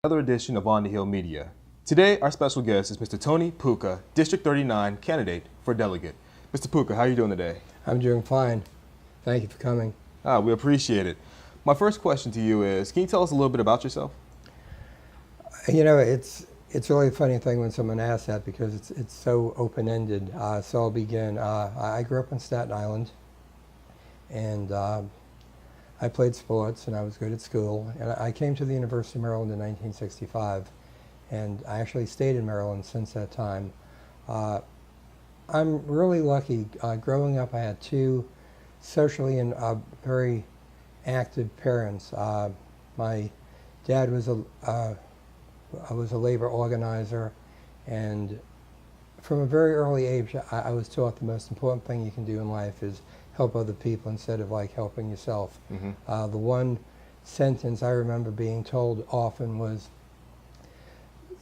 Another edition of On the Hill Media. Today, our special guest is Mr. Tony Puca, District 39 candidate for delegate. Mr. Puca, how are you doing today? I'm doing fine. Thank you for coming. We appreciate it. My first question to you is, can you tell us a little bit about yourself? You know, it's really a funny thing when someone asks that because it's so open-ended. So I'll begin. I grew up on Staten Island, and I played sports, and I was good at school. And I came to the University of Maryland in 1965, and I actually stayed in Maryland since that time. I'm really lucky. Growing up, I had two socially and very active parents. My dad was a labor organizer, and from a very early age, I was taught the most important thing you can do in life is help other people instead of like helping yourself. Mm-hmm. The one sentence I remember being told often was,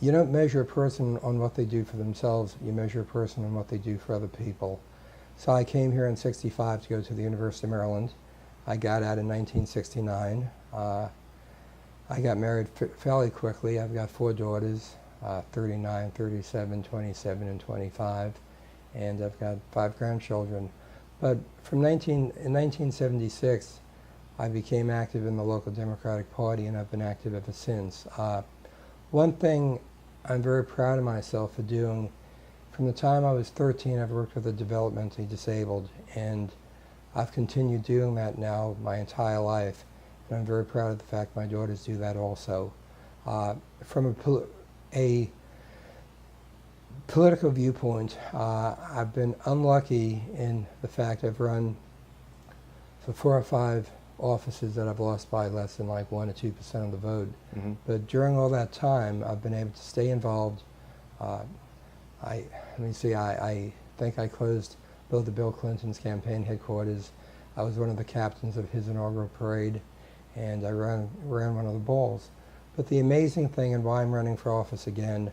you don't measure a person on what they do for themselves, you measure a person on what they do for other people. So I came here in '65 to go to the University of Maryland. I got out in 1969. I got married fairly quickly. I've got 4 daughters, 39, 37, 27, and 25, and I've got 5 grandchildren. But in 1976, I became active in the local Democratic Party, and I've been active ever since. One thing I'm very proud of myself for doing, from the time I was 13, I've worked with the developmentally disabled, and I've continued doing that now my entire life. And I'm very proud of the fact my daughters do that also. From a political viewpoint, I've been unlucky in the fact I've run for 4 or 5 offices that I've lost by less than like 1 or 2% of the vote. Mm-hmm. But during all that time, I've been able to stay involved. I think I closed both of Bill Clinton's campaign headquarters. I was one of the captains of his inaugural parade, and I ran one of the balls. But the amazing thing, and why I'm running for office again,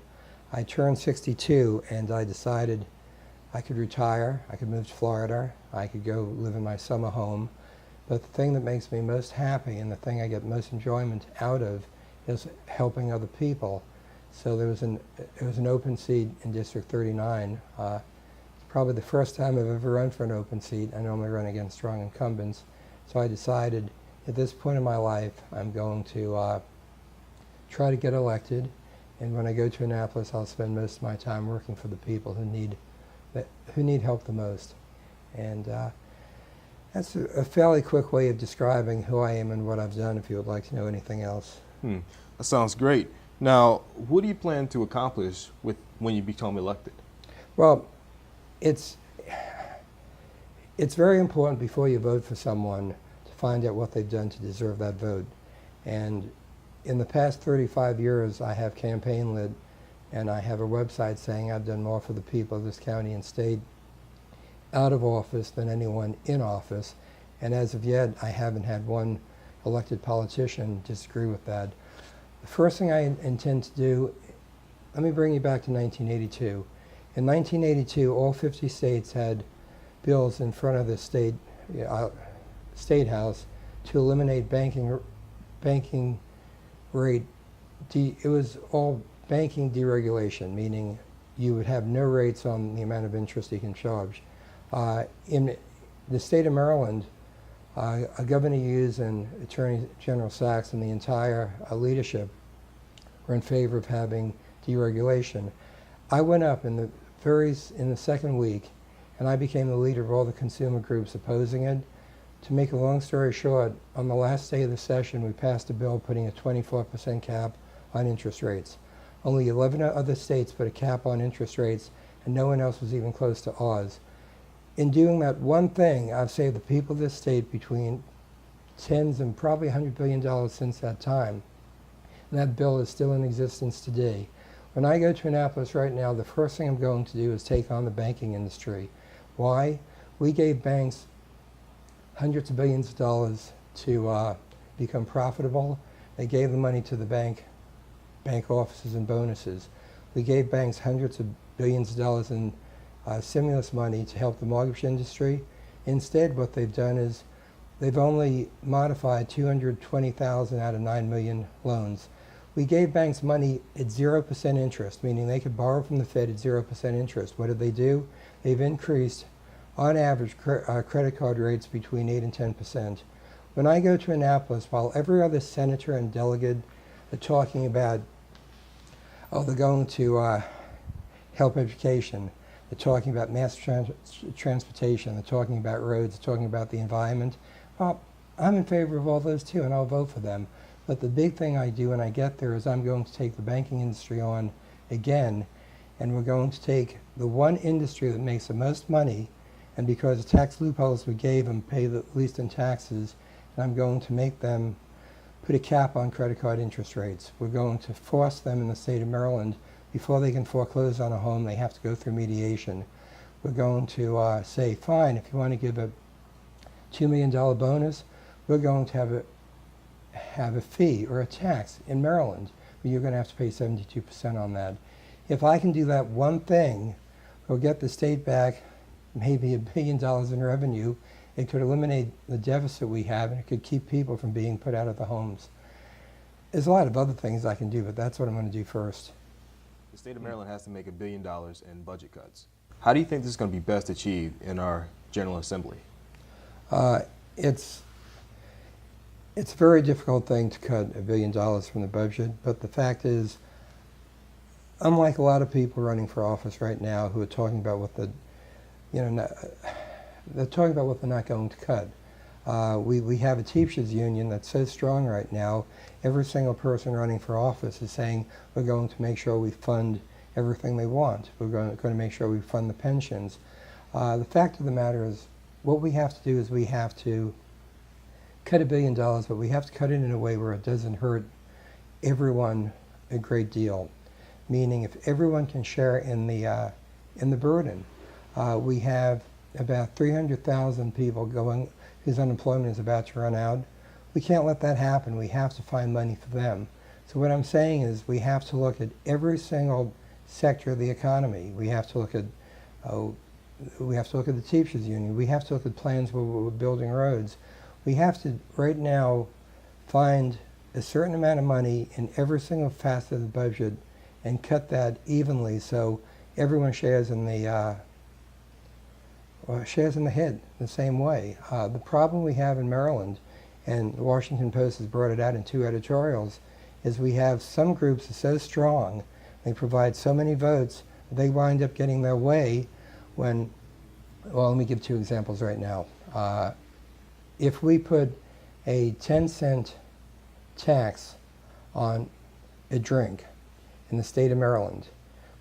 I turned 62 and I decided I could retire, I could move to Florida, I could go live in my summer home. But the thing that makes me most happy and the thing I get most enjoyment out of is helping other people. So there was an open seat in District 39. Probably the first time I've ever run for an open seat. I normally run against strong incumbents. So I decided at this point in my life, I'm going to try to get elected. And when I go to Annapolis, I'll spend most of my time working for the people who need help the most. And that's a fairly quick way of describing who I am and what I've done, if you would like to know anything else. That sounds great. Now, what do you plan to accomplish when you become elected? Well, it's very important before you vote for someone to find out what they've done to deserve that vote. And in the past 35 years, I have campaign led, and I have a website saying I've done more for the people of this county and state out of office than anyone in office. And as of yet, I haven't had one elected politician disagree with that. The first thing I intend to do, let me bring you back to 1982. In 1982, all 50 states had bills in front of the state house to eliminate banking rate. It was all banking deregulation, meaning you would have no rates on the amount of interest you can charge. In the state of Maryland, Governor Hughes and Attorney General Sachs and the entire leadership were in favor of having deregulation. I went up in the second week, and I became the leader of all the consumer groups opposing it. To make a long story short, on the last day of the session, we passed a bill putting a 24% cap on interest rates. Only 11 other states put a cap on interest rates, and no one else was even close to ours. In doing that one thing, I've saved the people of this state between tens and probably $100 billion since that time. And that bill is still in existence today. When I go to Annapolis right now, the first thing I'm going to do is take on the banking industry. Why? We gave banks hundreds of billions of dollars to become profitable. They gave the money to the bank offices and bonuses. We gave banks hundreds of billions of dollars in stimulus money to help the mortgage industry. Instead, what they've done is they've only modified 220,000 out of 9 million loans. We gave banks money at 0% interest, meaning they could borrow from the Fed at 0% interest. What did they do? They've increased, on average, credit card rates between 8 and 10%. When I go to Annapolis, while every other senator and delegate are talking about, oh, they're going to help education, they're talking about mass transportation, they're talking about roads, they're talking about the environment, well, I'm in favor of all those too, and I'll vote for them. But the big thing I do when I get there is I'm going to take the banking industry on again, and we're going to take the one industry that makes the most money, and because the tax loopholes we gave them pay the least in taxes, and I'm going to make them put a cap on credit card interest rates. We're going to force them in the state of Maryland, before they can foreclose on a home, they have to go through mediation. We're going to say, fine, if you want to give a $2 million bonus, we're going to have a fee or a tax in Maryland, but you're going to have to pay 72% on that. If I can do that one thing, we'll get the state back maybe $1 billion in revenue. It could eliminate the deficit we have, and it could keep people from being put out of the homes. There's a lot of other things I can do, but that's what I'm going to do first. The state of Maryland has to make $1 billion in budget cuts. How do you think this is going to be best achieved in our General Assembly? It's a very difficult thing to cut $1 billion from the budget, but the fact is, unlike a lot of people running for office right now who are talking about what they're talking about what they're not going to cut. We have a teachers union that's so strong right now. Every single person running for office is saying we're going to make sure we fund everything they want. We're going to make sure we fund the pensions. The fact of the matter is, what we have to do is we have to cut $1 billion, but we have to cut it in a way where it doesn't hurt everyone a great deal. Meaning, if everyone can share in the burden, we have about 300,000 people whose unemployment is about to run out. We can't let that happen. We have to find money for them. So what I'm saying is, we have to look at every single sector of the economy. We have to look at the teachers union. We have to look at plans where we're building roads. We have to, right now, find a certain amount of money in every single facet of the budget and cut that evenly so everyone shares in the hit the same way. The problem we have in Maryland, and the Washington Post has brought it out in 2 editorials, is we have some groups that are so strong, they provide so many votes, they wind up getting their way when, well, let me give 2 examples right now. If we put a 10-cent tax on a drink in the state of Maryland,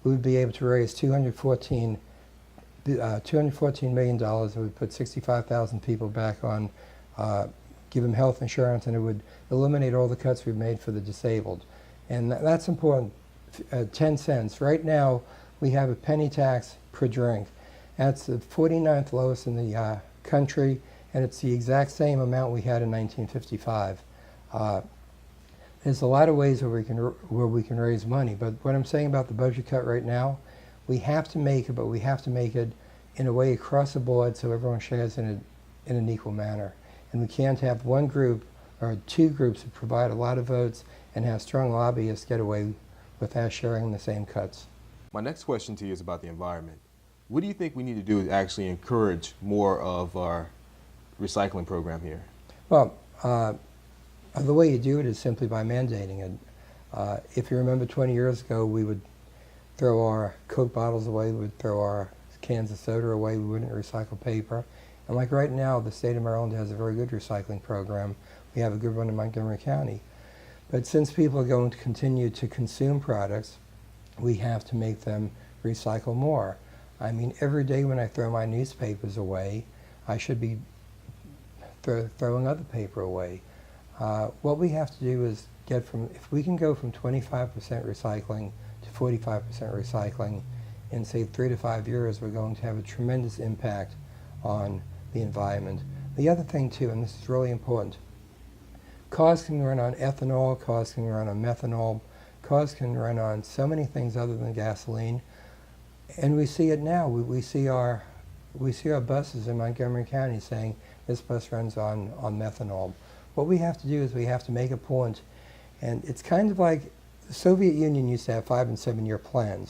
we would be able to raise $214 million. It would put 65,000 people back on, give them health insurance, and it would eliminate all the cuts we've made for the disabled. And that's important, 10 cents. Right now, we have a penny tax per drink. That's the 49th lowest in the country, and it's the exact same amount we had in 1955. There's a lot of ways where we can raise money, but what I'm saying about the budget cut right now, we have to make it, but we have to make it in a way across the board so everyone shares in an equal manner. And we can't have one group or 2 groups that provide a lot of votes and have strong lobbyists get away with us sharing the same cuts. My next question to you is about the environment. What do you think we need to do to actually encourage more of our recycling program here? Well, the way you do it is simply by mandating it. If you remember 20 years ago, we would throw our Coke bottles away, we would throw our cans of soda away, we wouldn't recycle paper. And like right now, the state of Maryland has a very good recycling program. We have a good one in Montgomery County. But since people are going to continue to consume products, we have to make them recycle more. I mean, every day when I throw my newspapers away, I should be throwing other paper away. What we have to do is if we can go from 25% recycling to 45% recycling in, say, 3 to 5 years, we're going to have a tremendous impact on the environment. The other thing, too, and this is really important, cars can run on ethanol, cars can run on methanol, cars can run on so many things other than gasoline, and we see it now. We see our buses in Montgomery County saying this bus runs on methanol. What we have to do is we have to make a point, and it's kind of like The Soviet Union used to have 5 and 7 year plans.